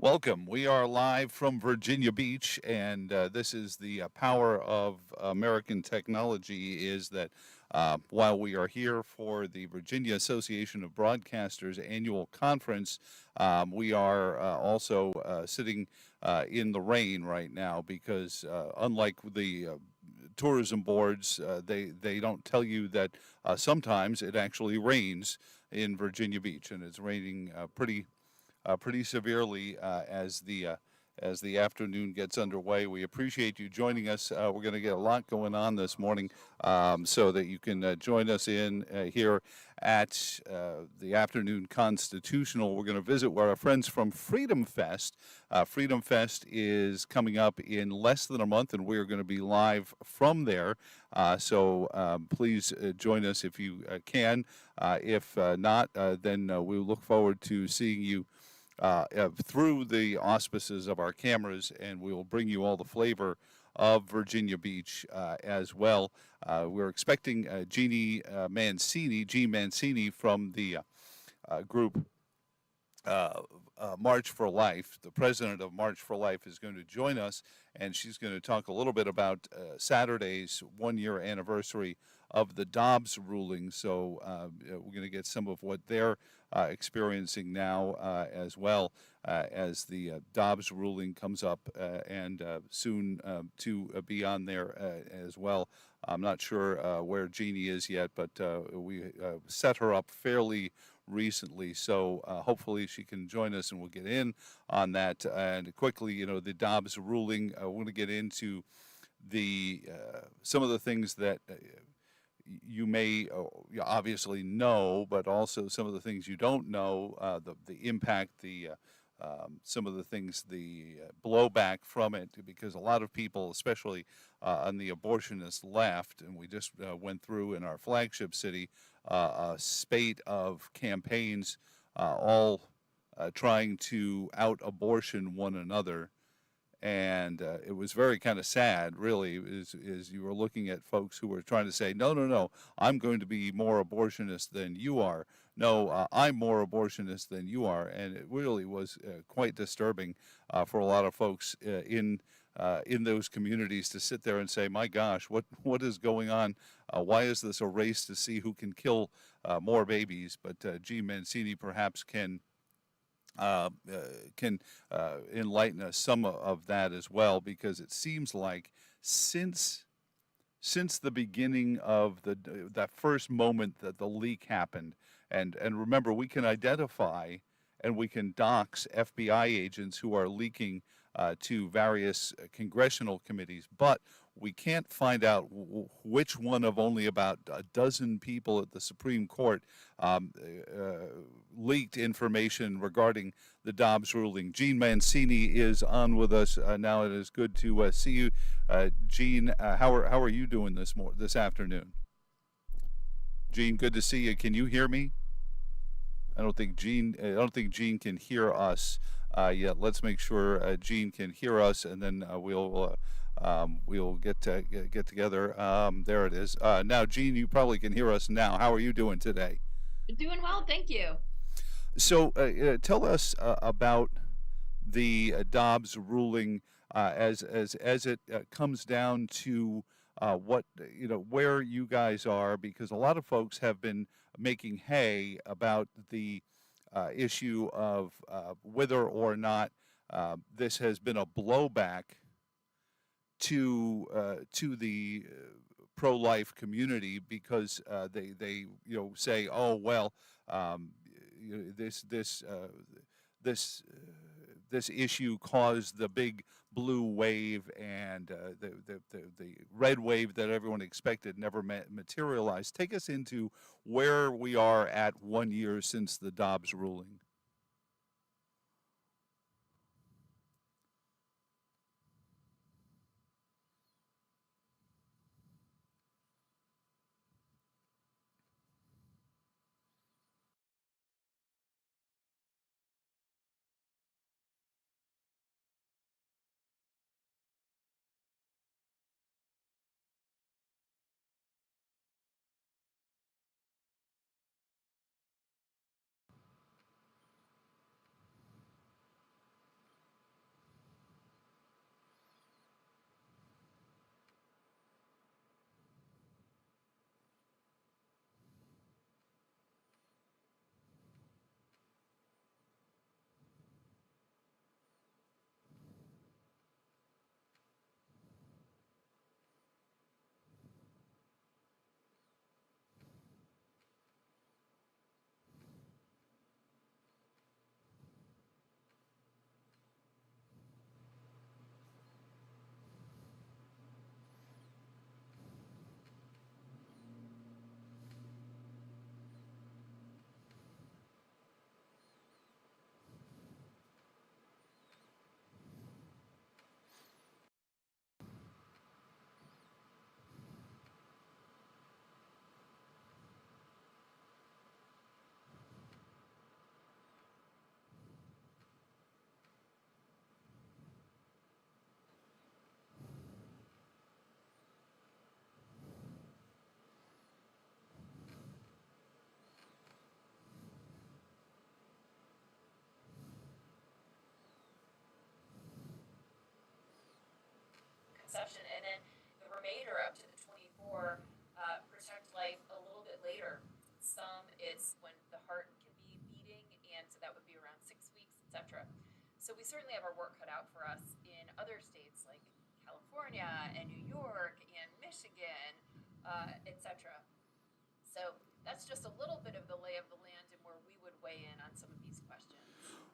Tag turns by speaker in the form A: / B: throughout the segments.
A: Welcome. We are live from Virginia Beach, and this is the power of American technology is that while we are here for the Virginia Association of Broadcasters annual conference, we are also sitting in the rain right now because unlike the tourism boards, they don't tell you that sometimes it actually rains in Virginia Beach, and it's raining pretty severely as the afternoon gets underway. We appreciate you joining us. We're going to get a lot going on this morning, so that you can join us in here at the afternoon constitutional. We're going to visit with our friends from Freedom Fest. Freedom Fest is coming up in less than a month, and we're going to be live from there. So please join us if you can. If not, then we look forward to seeing you through the auspices of our cameras, and we will bring you all the flavor of Virginia Beach as well. We're expecting Jean Mancini from the group March for Life. The president of March for Life is going to join us, and she's going to talk a little bit about Saturday's 1 year anniversary of the Dobbs ruling. So we're going to get some of what they're experiencing now as well as the Dobbs ruling comes up and soon to be on there as well. I'm not sure where Jeannie is yet, but we set her up fairly recently, so hopefully she can join us and we'll get in on that. And quickly, the Dobbs ruling, we're going to get into the some of the things that you may obviously know, but also some of the things you don't know, the impact, some of the things, the blowback from it, because a lot of people, especially on the abortionist left, and we just went through in our flagship city a spate of campaigns, all trying to out abortion one another. And it was very kind of sad, really, is you were looking at folks who were trying to say, no, no, no, I'm going to be more abortionist than you are. No, I'm more abortionist than you are. And it really was quite disturbing for a lot of folks in those communities to sit there and say, my gosh, what is going on? Why is this a race to see who can kill more babies? But G. Mancini perhaps uh, can enlighten us some of that as well, because it seems like since the beginning of that first moment that the leak happened, and remember, we can identify and we can dox FBI agents who are leaking to various congressional committees, but we can't find out which one of only about a dozen people at the Supreme Court um, leaked information regarding the Dobbs ruling. Jean Mancini is on with us now. It is good to see you, Jean. How are you doing this afternoon? Jean, good to see you. Can you hear me? I don't think Jean can hear us yet. Let's make sure Jean can hear us, and then we'll get together. There it is. Now, Jean, you probably can hear us now. How are you doing today?
B: Doing well, thank you.
A: So, tell us about the Dobbs ruling as it comes down to what where you guys are, because a lot of folks have been making hay about the issue of whether or not this has been a blowback to the pro-life community, because they say, oh well, you know, this this issue caused the big blue wave, and the red wave that everyone expected never materialized. Take us into where we are at 1 year since the Dobbs ruling.
C: etc. So we certainly have our work cut out for us in other states like California and New York and Michigan, etc. So that's just a little bit of the lay of the land and where we would weigh in on some of these questions.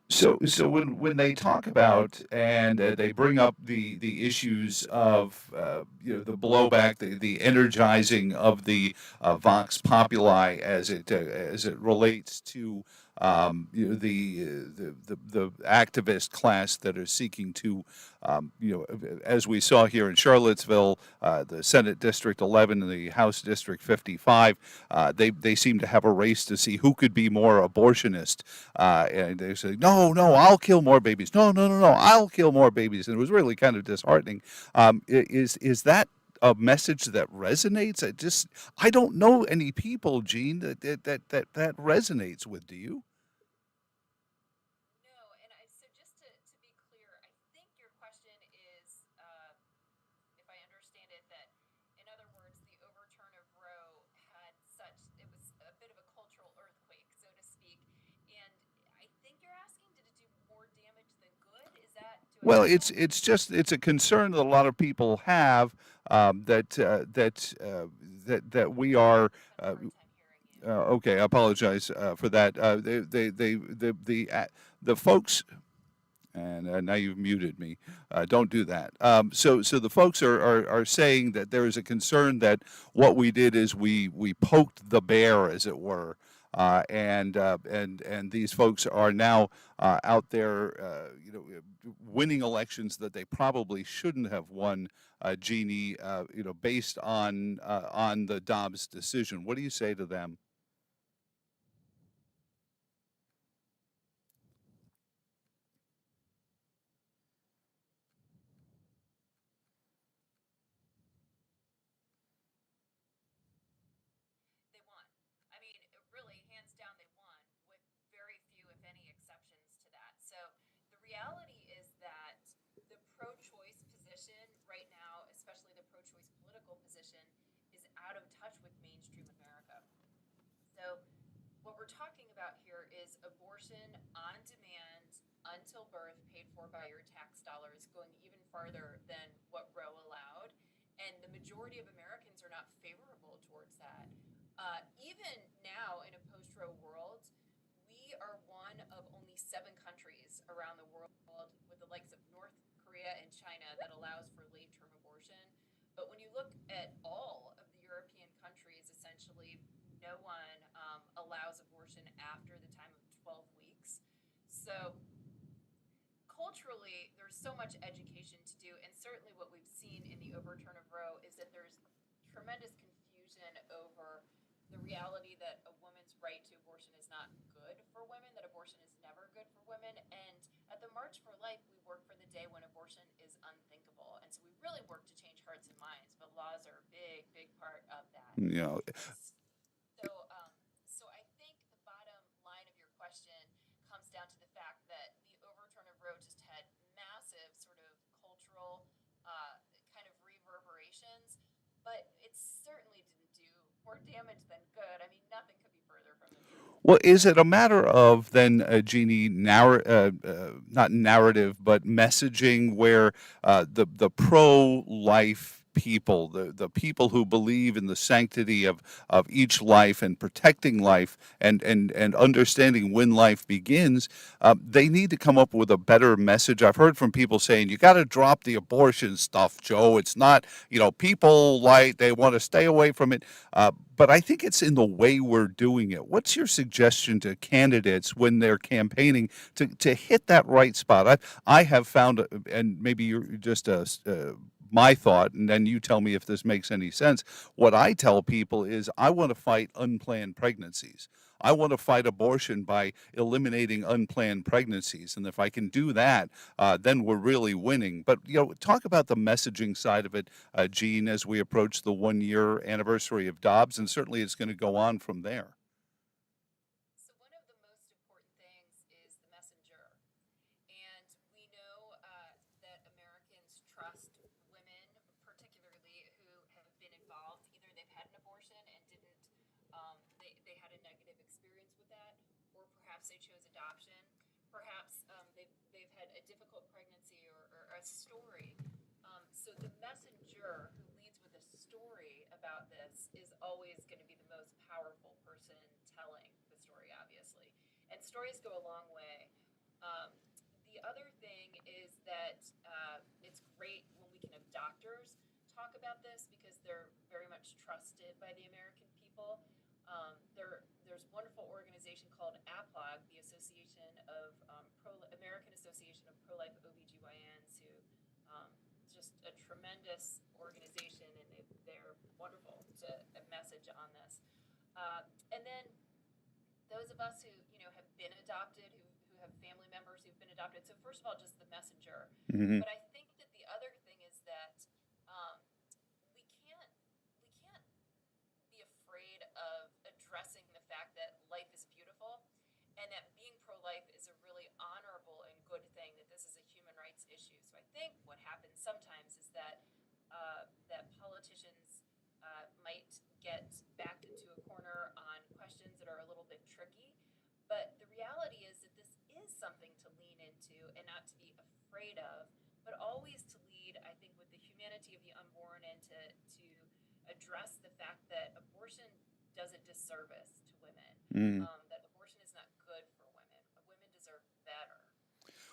A: So when they talk about and they bring up the issues of the blowback, the energizing of the vox populi as it relates to the activist class that are seeking to as we saw here in Charlottesville, the Senate District 11 and the House District 55, they seem to have a race to see who could be more abortionist, and they say, no, no, I'll kill more babies. No, no, no, no, I'll kill more babies. And it was really kind of disheartening. Is that a message that resonates? I don't know any people, Gene, that resonates with. Do you?
C: No, and so just to be clear, I think your question is, if I understand it, that in other words, the overturn of Roe had it was a bit of a cultural earthquake, so to speak. And I think you're asking, did it do more damage than good? Do I
A: Well,
C: get that?
A: it's a concern that a lot of people have that we are.
C: Having a
A: Uh,
C: hard time hearing you.
A: okay, I apologize for that. The folks, and now you've muted me. Don't do that. So the folks are saying that there is a concern that what we did is we poked the bear, as it were, and these folks are now out there, winning elections that they probably shouldn't have won. Jeannie, based on the Dobbs decision. What do you say to them?
C: They won. I mean, really, hands down, they won with very few, if any, exceptions to that. So the reality is that the pro choice position right now, especially the pro choice political position, is out of touch with mainstream America. So what we're talking about here is abortion on demand until birth, paid for by your tax dollars, going even farther than what Roe allowed. And the majority of Americans are not favorable towards that. Even now, in a post Roe world, we are one of only 7 countries around the world, with the likes of North Korea and China, that allows for late term abortion. But when you look at all of the European countries, essentially, no one allows abortion after the time of 12 weeks. So culturally, there's so much education to do, and certainly what we've seen in the overturn of Roe is that there's tremendous confusion over the reality that a woman's right to abortion is not good for women, that abortion is never good for women. And at the March for Life, we work for the day when abortion is unthinkable. And so we really work to change hearts and minds, but laws are a big, big part of that.
A: You know,
C: And so I think the bottom line of your question comes down to the fact that the overturn of Roe just had massive sort of cultural kind of reverberations, but it certainly didn't do more damage than good. I mean, nothing could be further from the truth.
A: well, is it a matter of then, Jeannie, not narrative, but messaging where the pro-life people, the people who believe in the sanctity of each life and protecting life and understanding when life begins, they need to come up with a better message. I've heard from people saying, you got to drop the abortion stuff, Joe. It's not, people like, they want to stay away from it. But I think it's in the way we're doing it. What's your suggestion to candidates when they're campaigning to hit that right spot? I have found, and maybe you're just my thought, and then you tell me if this makes any sense. What I tell people is I want to fight unplanned pregnancies. I want to fight abortion by eliminating unplanned pregnancies. And if I can do that, then we're really winning. But, talk about the messaging side of it, Gene, as we approach the 1 year anniversary of Dobbs. And certainly it's going to go on from there.
C: So one of the most important things is the messenger. And we know that Americans trust women, particularly who have been involved. Either they've had an abortion and didn't, they had a negative experience with that, or perhaps they chose adoption. Perhaps difficult pregnancy or a story. So the messenger who leads with a story about this is always going to be the most powerful person telling the story, obviously. And stories go a long way. Um, the other thing is that it's great when we can have doctors talk about this because they're very much trusted by the American people. There's a wonderful organization called APLOG, the Association of American Association of Pro-Life OBGYNs, who just a tremendous organization, and they're wonderful to a message on this. And then those of us who have been adopted, who have family members who've been adopted. So first of all, just the messenger.
A: Hmm.
C: But I think that the other thing is that um, we can't be afraid of addressing the fact that life is beautiful and that being pro-life is a really honorable and good thing, that this is a human rights issue. So I think what happens sometimes is that that politicians might get backed into a corner on questions that are a little bit tricky. But the reality is that this is something to lean into and not to be afraid of, but always to lead, I think, with the humanity of the unborn and to address the fact that abortion does a disservice to women,
A: Mm.
C: that abortion is not good for women. Women deserve better.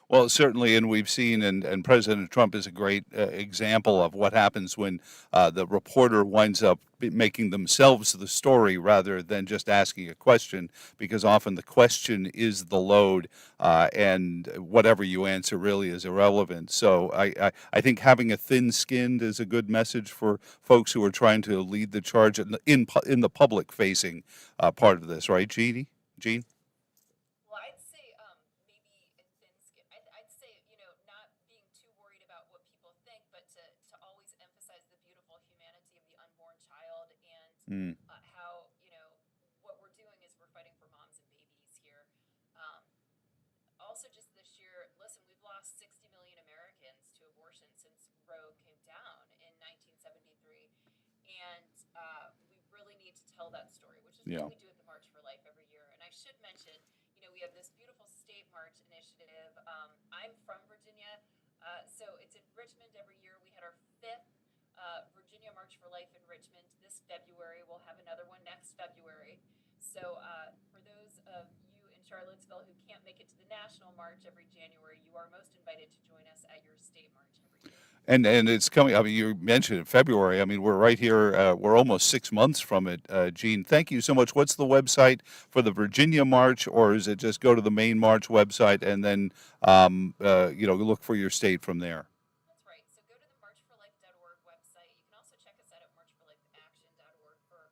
A: Well, certainly, and we've seen, and President Trump is a great example of what happens when the reporter winds up making themselves the story rather than just asking a question, because often the question is the load, and whatever you answer really is irrelevant. So I think having a thin-skinned is a good message for folks who are trying to lead the charge in the public-facing part of this, right, Jean?
C: Well, I'd say maybe a thin skin. I'd say not being too worried about what people think, but to always emphasize the beautiful humanity of the unborn child and
A: Mm.
C: how what we're doing is we're fighting for moms and babies here. Um, Also, just this year, listen, we've lost 60 million Americans to abortion since Roe came down in 1973, and we really need to tell that story, which is
A: Yeah.
C: what we do at the March for Life every year. And I should mention, we have this beautiful state march initiative. I'm from Virginia, so it's in Richmond every year. We had our fifth Virginia March for Life in Richmond this February. We'll have another one next February. So for those of you in Charlottesville who can't make it to the national march every January, you are most invited to join us at your state march every year.
A: And it's coming. I mean, you mentioned it, February. I mean, we're right here. We're almost 6 months from it. Gene, thank you so much. What's the website for the Virginia March, or is it just go to the main March website and then look for your state from there?
C: That's right. So go to the marchforlife.org website. You can also check us out at marchforlifeaction.org for,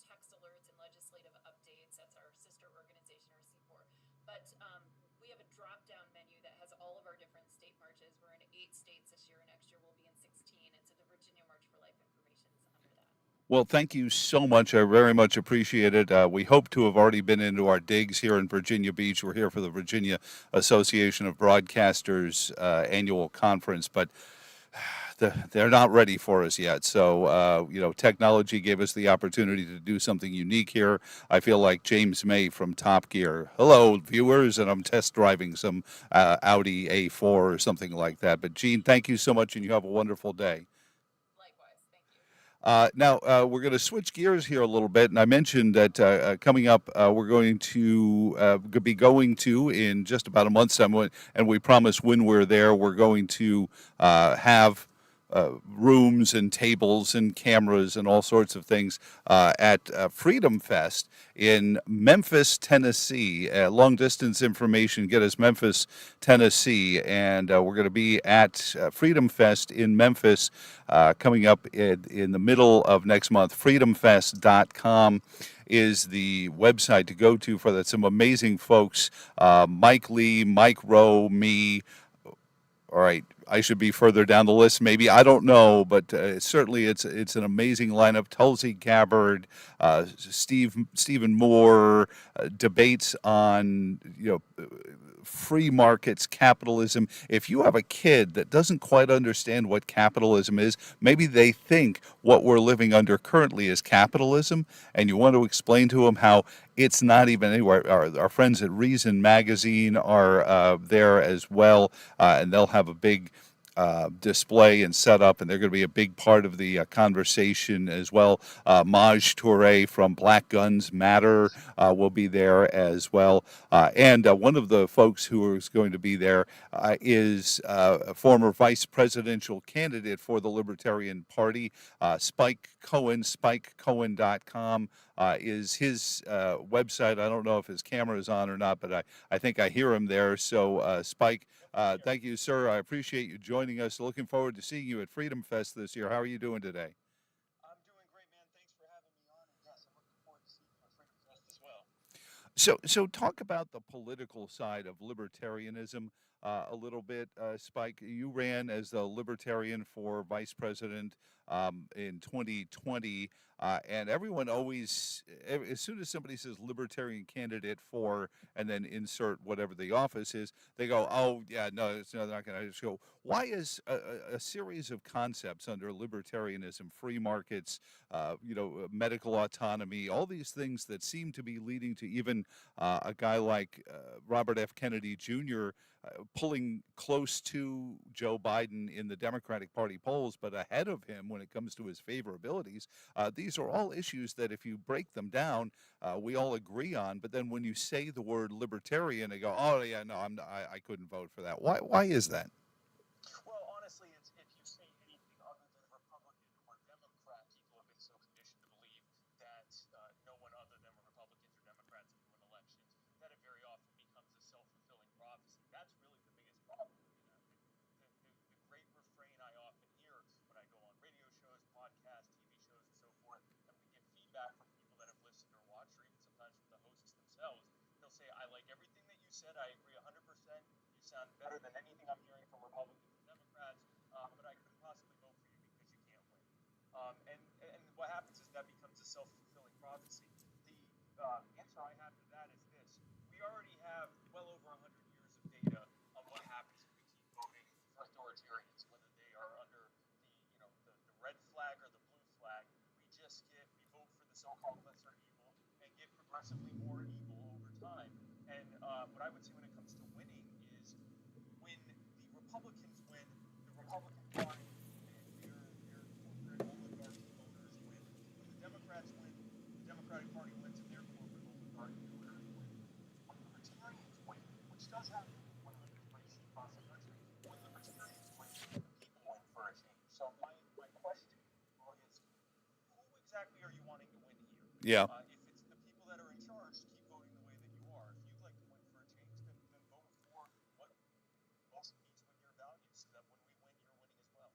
C: text alerts and legislative updates. That's our sister organization, our C4. But we have a drop-down menu that has all of our different state marches. We're in 8 states this year, and next year we'll be in 16. And so the Virginia March for Life information is under that.
A: Well, thank you so much. I very much appreciate it. We hope to have already been into our digs here in Virginia Beach. We're here for the Virginia Association of Broadcasters annual conference, but they're not ready for us yet. So, technology gave us the opportunity to do something unique here. I feel like James May from Top Gear. Hello, viewers, and I'm test driving some Audi A4 or something like that. But, Gene, thank you so much, and you have a wonderful day.
C: Likewise. Thank you.
A: Now, we're going to switch gears here a little bit, and I mentioned that coming up, we're going to be going to in just about a month's time, and we promise when we're there, we're going to have rooms and tables and cameras and all sorts of things at Freedom Fest in Memphis, Tennessee. Long distance information, get us Memphis, Tennessee, and we're going to be at Freedom Fest in Memphis coming up in the middle of next month. Freedomfest.com is the website to go to for that. Some amazing folks, Mike Lee, Mike Rowe, me. All right, I should be further down the list. Maybe I don't know, but certainly it's an amazing lineup. Tulsi Gabbard, Stephen Moore, debates on free markets, capitalism. If you have a kid that doesn't quite understand what capitalism is, maybe they think what we're living under currently is capitalism, and you want to explain to them how it's not even anywhere. Our friends at Reason Magazine are there as well, and they'll have a big display and setup, and they're going to be a big part of the conversation as well. Maj Toure from Black Guns Matter will be there as well. And one of the folks who is going to be there is a former vice presidential candidate for the Libertarian Party, Spike Cohen, spikecohen.com. Is his website. I don't know if his camera is on or not, but I think I hear him there. So, Spike, thank you, sir. I appreciate you joining us. Looking forward to seeing you at Freedom Fest this year. How are you doing today?
D: I'm doing great, man. Thanks for having me on. And yes, I'm looking forward to seeing you at Freedom Fest as well.
A: So talk about the political side of libertarianism a little bit, Spike. You ran as the Libertarian for vice president in 2020, and everyone always, as soon as somebody says Libertarian candidate for, and then insert whatever the office is, they go, "Oh yeah, no, it's no, they're not going to." Just go. Why is a series of concepts under libertarianism, free markets, medical autonomy, all these things that seem to be leading to even a guy like Robert F. Kennedy Jr. Pulling close to Joe Biden in the Democratic Party polls, but ahead of him when it comes to his favorabilities. These are all issues that, if you break them down, we all agree on. But then when you say the word libertarian, they go, "Oh yeah, no, I couldn't vote for that." Why is that?
D: Well, honestly, it's if you say anything other than Republican or Democrat, people have been so conditioned to believe that no one other than Republicans or Democrats can win elections that it very often becomes a self-fulfilling prophecy. That's really the biggest problem. The great refrain I often hear when I go on radio shows, podcasts, TV shows, and so forth, and we get feedback from people that have listened or watched, or even sometimes from the hosts themselves, they'll say, "I like everything that you said. I agree 100%. You sound better than anything I'm hearing from Republicans or Democrats, but I couldn't possibly vote for you because you can't win." And what happens is that becomes a self-fulfilling prophecy. The answer I have to that is this: we already have well over 100 years of data on what happens if we keep voting for authoritarians, whether they are under the red flag or the blue flag. We vote for the so-called lesser evil and get progressively more evil over time. And what I would say when it comes to winning is when the Republicans win, the Republican Party and their corporate oligarchy owners win. When the Democrats win, the Democratic Party wins and their corporate oligarchy owners win. When libertarians win, which does happen, one of the things you see across the country, when libertarians win, the people win for a change. So my question is, who exactly are you wanting to win here?
A: Yeah.
D: If it's the people that are in charge, keep voting the way that you are. If you'd like to win for a change, then vote for what most meets with your values so that when we win, you're winning as well.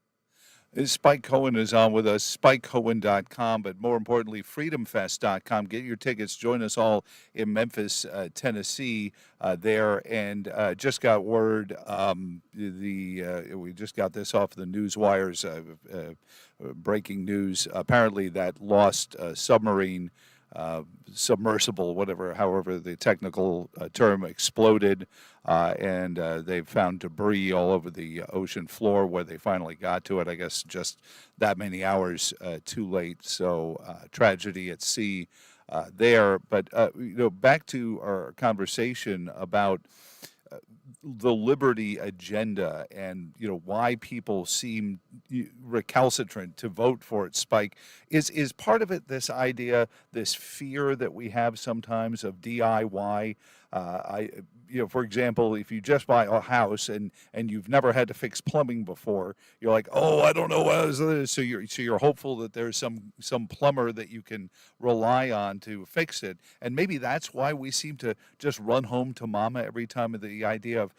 A: Spike Cohen is on with us, spikecohen.com, but more importantly, freedomfest.com. Get your tickets. Join us all in Memphis, Tennessee there. And just got word, we just got this off the news wires, breaking news. Apparently that lost submarine, submersible, however the technical term, exploded, and they've found debris all over the ocean floor where they finally got to it. I guess just that many hours too late. So tragedy at sea there. But back to our conversation about the liberty agenda and why people seem recalcitrant to vote for it. Spike, is part of it this idea, this fear that we have sometimes of DIY? For example, if you just buy a house and you've never had to fix plumbing before, you're like, "Oh, I don't know what is." So you're hopeful that there's some plumber that you can rely on to fix it. And maybe that's why we seem to just run home to mama every time. The idea of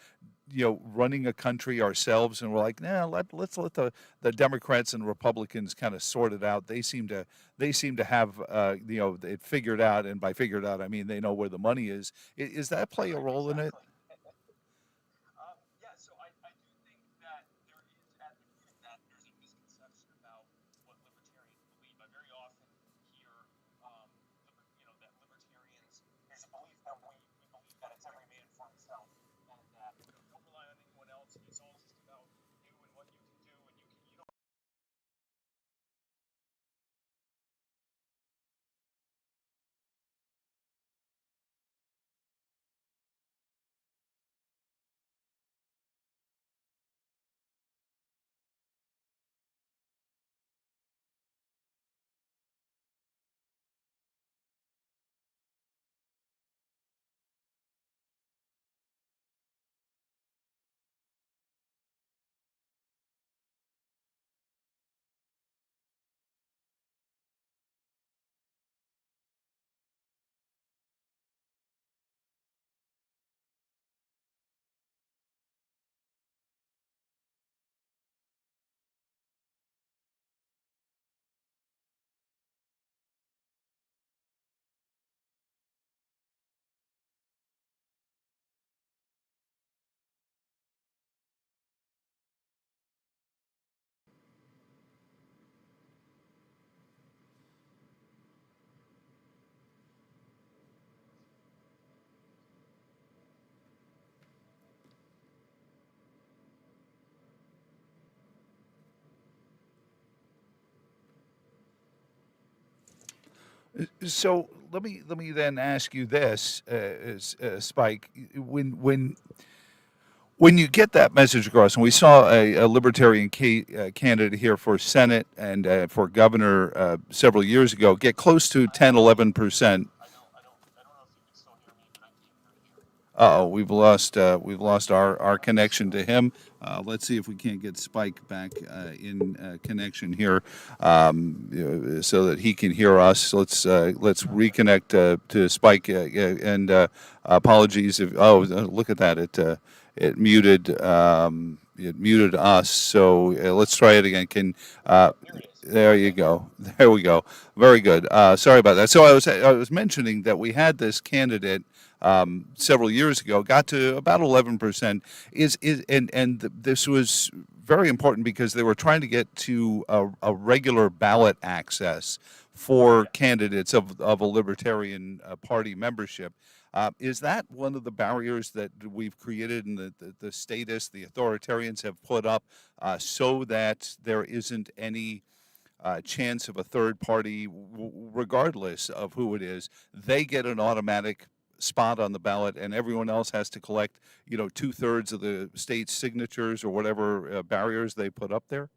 A: running a country ourselves, and we're like, nah, let's let the Democrats and Republicans kind of sort it out. They seem to have it figured out, and by figured out I mean they know where the money is. Is that play a role in it?
D: Exactly. Yeah, so I do think that there
A: So let me then ask you this, Spike. When you get that message across, and we saw a libertarian candidate here for Senate and for governor several years ago get close to 10, 11%.
D: I don't know if you can still hear me, but I can't hear you.
A: Uh-oh, we've lost our connection to him. Let's see if we can't get Spike back in connection here, so that he can hear us. Let's reconnect to Spike, and apologies if look at that, it muted us. So let's try it again. Can
D: There it is.
A: There you go. There we go. Very good. Sorry about that. So I was mentioning that we had this candidate several years ago, got to about 11%. This was very important because they were trying to get to a regular ballot access for
D: Yeah.
A: candidates of a Libertarian Party membership. Is that one of the barriers that we've created and the statists, the authoritarians have put up so that there isn't any chance of a third party, regardless of who it is, they get an automatic spot on the ballot, and everyone else has to collect, 2/3 of the state's signatures or whatever barriers they put up there?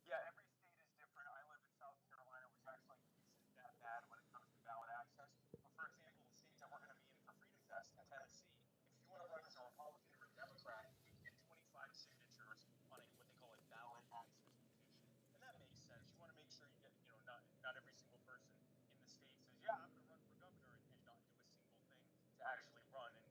D: Yeah, every state is different. I live in South Carolina, which actually isn't that bad when it comes to ballot access. But for example, the state that we're going to be in for Freedom Fest in Tennessee, if you want to run as a Republican or a Democrat, you can get 25 signatures on what they call a ballot access petition. And that makes sense. You want to make sure you get, not every single person in the state says, yeah, I'm going to run for governor and not do a single thing to actually run. And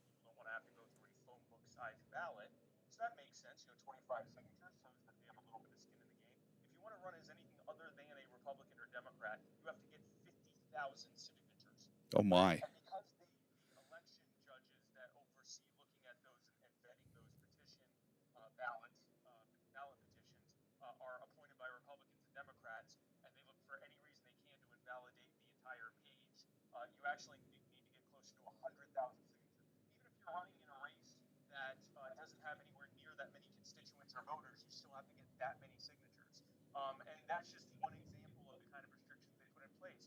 D: people don't want to have to go through any phone book sized ballot. So that makes sense. 25 signatures shows that they have a little bit of skin in the game. If you want to run as anything other than a Republican or Democrat, you have to get 50,000 signatures.
A: Oh my.
D: And because the election judges that oversee looking at those and vetting those ballot petitions, are appointed by Republicans and Democrats, and they look for any reason they can to invalidate the entire page, you actually need to get close to 100,000 signatures. Even if you're running in a race that doesn't have anywhere near that many constituents or voters, you still have to get that many signatures. And that's just one example of the kind of restrictions they put in place.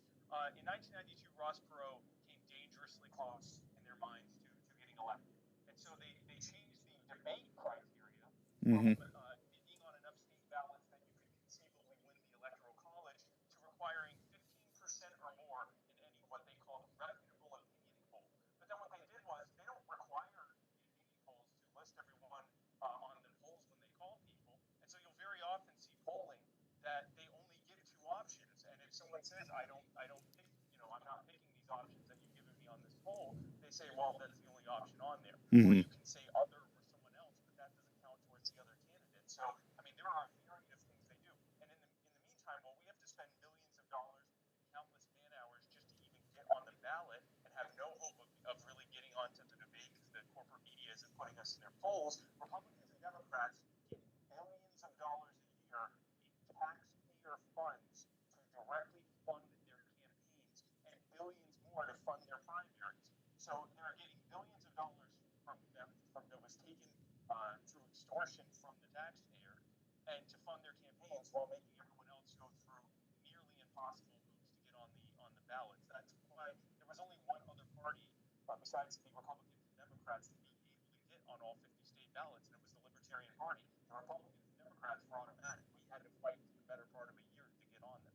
D: In 1992, Ross Perot came dangerously close in their minds to getting elected. And so they changed the debate criteria from
A: Hmm.
D: being on enough state ballots that you could conceivably win the Electoral College to requiring 15% or more in any what they call reputable opinion poll. But then what they did was they don't require the opinion polls to list everyone on the polls when they call people. And so you'll very often see polling that they only give two options. And if someone says, I don't pick, I'm not picking these options that you've given me on this poll, they say, well, that's the only option on there. Or
A: Hmm.
D: you can say other or someone else, but that doesn't count towards the other candidate. So, I mean, there are a myriad of things they do. And in the meantime, while we have to spend millions of dollars and countless man hours just to even get on the ballot and have no hope of really getting onto the debate because the corporate media isn't putting us in their polls, Republicans and Democrats get billions of dollars a year in taxpayer funds to directly fund their campaigns and billions more to fund their primaries. So they're getting billions of dollars from that was taken through extortion from the taxpayer and to fund their campaigns while making everyone else go through nearly impossible hoops to get on the ballots. That's why there was only one other party besides the Republicans and Democrats to be able to get on all 50 state ballots, and it was the Libertarian Party. The Republicans and Democrats were automatic. We had to fight for the better part of a year to get on them.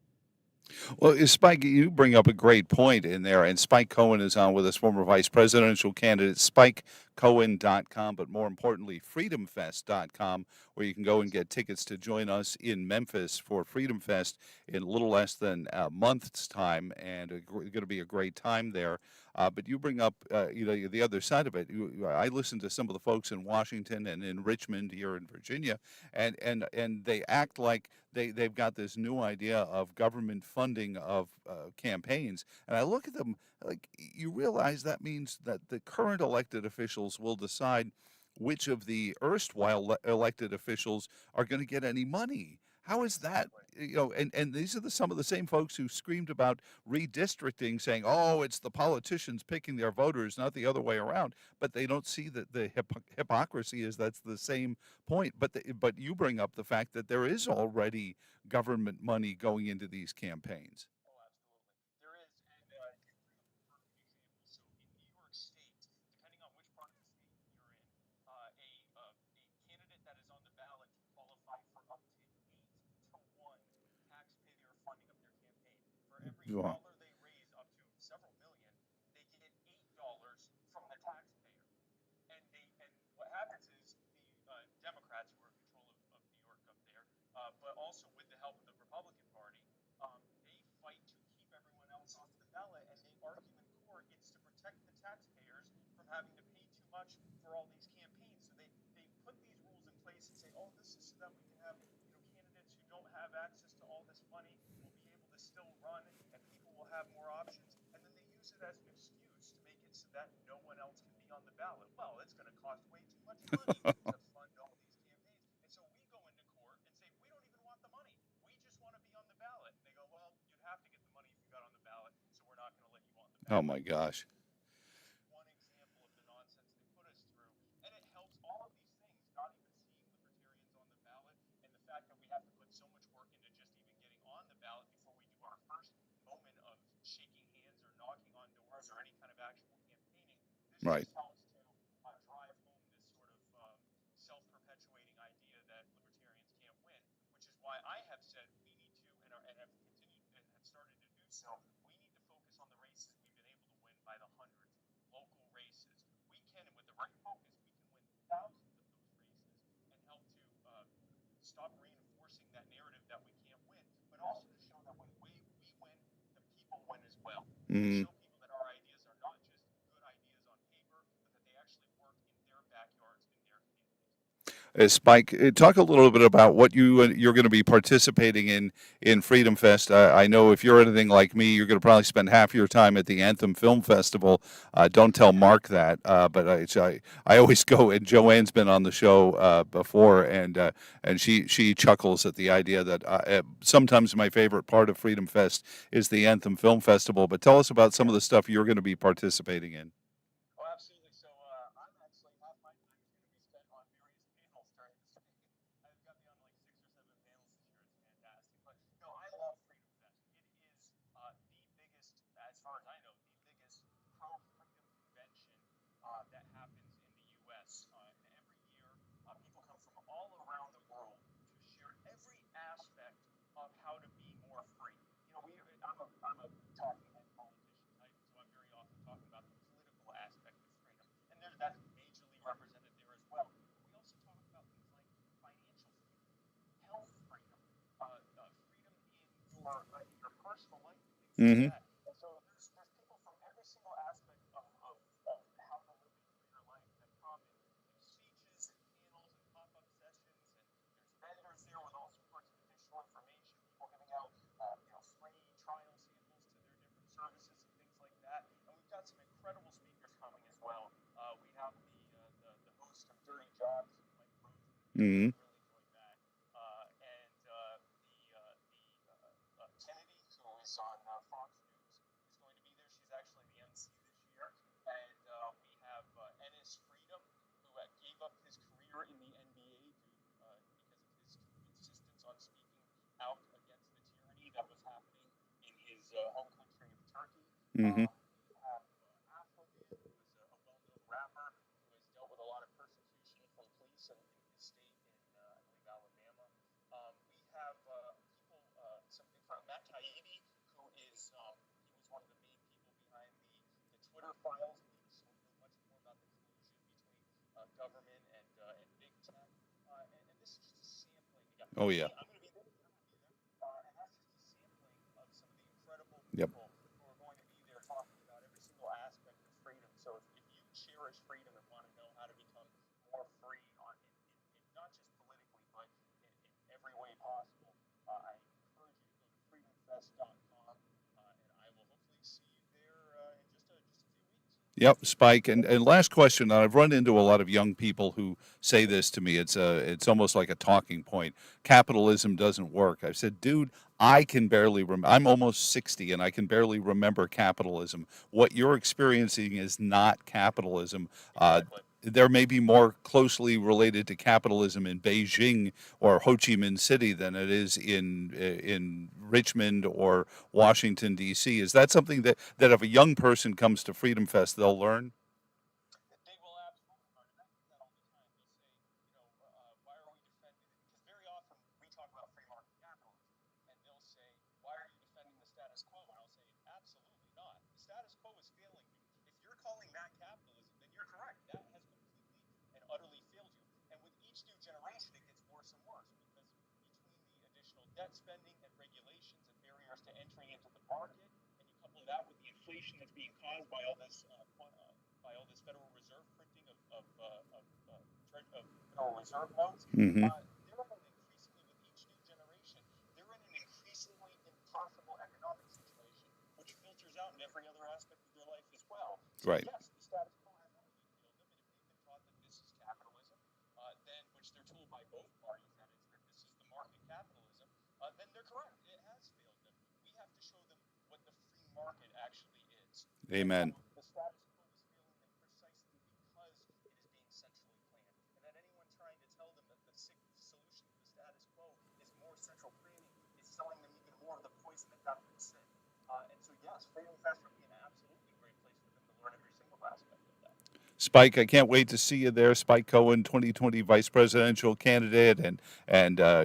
A: Well, Spike, you bring up a great point in there, and Spike Cohen is on with us, former vice presidential candidate, spikecohen.com, but more importantly, freedomfest.com, where you can go and get tickets to join us in Memphis for Freedom Fest in a little less than a month's time, and it's going to be a great time there. But you bring up, the other side of it. I listen to some of the folks in Washington and in Richmond here in Virginia, and they act like they've got this new idea of government funding of campaigns, and I look at them like you realize that means that the current elected officials will decide which of the erstwhile elected officials are going to get any money. How is that?
D: Exactly.
A: And these are some of the same folks who screamed about redistricting, saying, "Oh, it's the politicians picking their voters, not the other way around." But they don't see that the hypocrisy is that's the same point. But you bring up the fact that there is already government money going into these campaigns.
D: Oh, absolutely. There every
A: Wow.
D: dollar they raise up to several million, they get $8 from the taxpayer. And what happens is the Democrats who are in control of New York up there, but also with the help of the Republican Party, they fight to keep everyone else off the ballot, and they argue in court it's to protect the taxpayers from having to pay too much for all these campaigns. So they put these rules in place and say, oh, this is so that we can have candidates who don't have access to all this money will be able to still run, and people will have more options. And then they use it as an excuse to make it so that no one else can be on the ballot. Well, it's going to cost way too much money to fund all these campaigns. And so we go into court and say, we don't even want the money. We just want to be on the ballot. And they go, well, you'd have to get the money if you got on the ballot, so we're not going to let you on the
A: Oh
D: ballot.
A: my gosh.
D: Just one example of the nonsense they put us through. And it helps all of these things, not even seeing libertarians on the ballot, and the fact that we have to put so much work into just even getting on the ballot before we do our first moment of shaking hands or knocking on doors or any kind of actual campaigning. This
A: Right.
D: just helps to drive home this sort of self-perpetuating idea that libertarians can't win, which is why I have said we need to, and have continued and have started to do so. We need to focus on the races we've been able to win by the hundreds, local races. We can, and with the right focus, we can win thousands of those races and help to stop reinforcing that narrative that we can't win, but also to show that when we win, the people win as well. To
A: Mm.
D: show people that our ideas are not just good ideas on paper, but that they actually work in their backyards, in their communities.
A: Spike, talk a little bit about what you're going to be participating in Freedom Fest. I know if you're anything like me, you're going to probably spend half your time at the Anthem Film Festival. Don't tell Mark that, but I always go. And Joanne's been on the show before, and she chuckles at the idea that sometimes my favorite part of Freedom Fest is the Anthem Film Festival. But tell us about some of the stuff you're going to be participating in.
D: Oh, absolutely. So I'm actually half my time is going to be spent on various panels during this week. I've got me on like 6 or 7 panels this year. It's fantastic. But no, I love Freedom Fest. It is the biggest, as far as I know, the biggest pro-freedom convention that happens in the U.S. And every year, people come from all around the world to share every aspect of how to be more free. I'm a talking head politician type, so I'm very often talking about the political aspect of freedom, and that's majorly represented there as well. But we also talk about things like financial freedom, health freedom, freedom in your personal life, and things like
A: Mm-hmm.
D: that. And so there's people from every single aspect of how to live a freer life that come and give speeches and panels and pop-up sessions, and there's vendors there with all sorts of additional information, people giving out free trial samples to their different services and things like that. And we've got some incredible speakers coming as well. We have the host of Dirty Jobs, Mike Rosen.
A: Mm-hmm.
D: Really enjoyed that. And Kennedy, who is on Fox News, is going to be there. She's actually the MC this year. And we have Ennis Freedom, who gave up his career in the NBA because of his insistence on speaking out against the tyranny that was happening in his home country of Turkey.
A: Mm-hmm.
D: We have Afroman, who is a well-known rapper who has dealt with a lot of persecution from police in his state in, I believe, Alabama. We have people, some Matt Taibbi, who is he was one of the main people behind the Twitter files leaks, so we know much more about the collusion between government and big tech. And this is just a sampling. You got
A: Oh yeah.
D: me. I'm going to be there. You're going to be there. And that's just a sampling of some of the incredible
A: Yep.
D: people who are going to be there talking about every single aspect of freedom. So if you cherish freedom and want to know how to become more free in not just politically, but in every way possible, I encourage you to go to freedomfest.com, and I will hopefully see you there in just a few weeks.
A: Yep, Spike. And last question. I've run into a lot of young people who say this to me. It's almost like a talking point. Capitalism doesn't work. I've said, dude, I can barely remember. I'm almost 60 and I can barely remember capitalism. What you're experiencing is not capitalism.
D: Exactly.
A: There may be more closely related to capitalism in Beijing or Ho Chi Minh City than it is in Richmond or Washington D.C. Is that something that if a young person comes to Freedom Fest, they'll learn?
D: They will absolutely learn, and I hear that all the time. They'll say, why are we defending it? Because very often we talk about free market capitalism, and they'll say, why are you defending the status quo? And debt spending and regulations and barriers to entry into the market, and you couple that with the inflation that's being caused by all this Federal Reserve printing of Federal Reserve notes,
A: Hmm.
D: they're in an increasingly, with each new generation, they're in an increasingly impossible economic situation, which filters out in every other aspect of their life as well. So
A: Right.
D: yes, the status quo has already failed them, and if they've been taught that this is capitalism, then which they're told by both parties that this is the market capitalism, then they're correct. It has failed them. We have to show them what the free market actually is, and that
A: Amen.
D: the status quo is failing them precisely because it is being centrally planned, and that anyone trying to tell them that the solution to the status quo is more central planning is selling them even more of the poison that got them sick. And so, yes, Freedom Fest would be an absolutely great place for them to learn every single aspect of that.
A: Spike, I can't wait to see you there. Spike Cohen, 2020 vice presidential candidate, and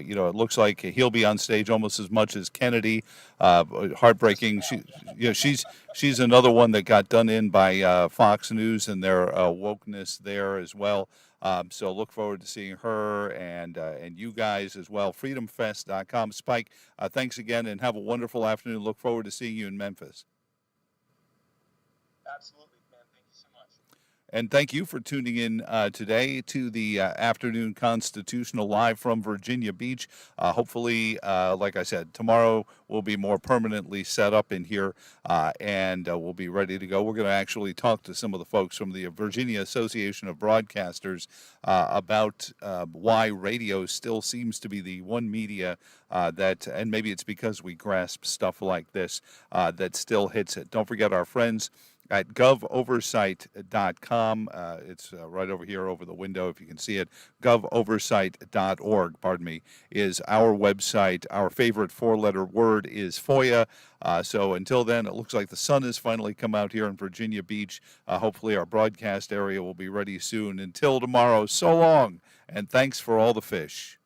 A: you know, it looks like he'll be on stage almost as much as Kennedy.
D: Just
A: Heartbreaking.
D: about, yeah.
A: She's another one that got done in by Fox News and their wokeness there as well. So look forward to seeing her and you guys as well. Freedomfest.com. Spike, thanks again and have a wonderful afternoon. Look forward to seeing you in Memphis.
D: Absolutely, man. Thank you so much.
A: And thank you for tuning in today to the Afternoon Constitutional live from Virginia Beach. Hopefully, like I said, tomorrow we'll be more permanently set up in here and we'll be ready to go. We're going to actually talk to some of the folks from the Virginia Association of Broadcasters about why radio still seems to be the one media that, and maybe it's because we grasp stuff like this, that still hits it. Don't forget our friends at govoversight.com. It's right over here over the window if you can see it. Govoversight.org, pardon me, is our website. Our favorite four-letter word is FOIA. So until then, it looks like the sun has finally come out here in Virginia Beach. Hopefully our broadcast area will be ready soon. Until tomorrow, so long, and thanks for all the fish.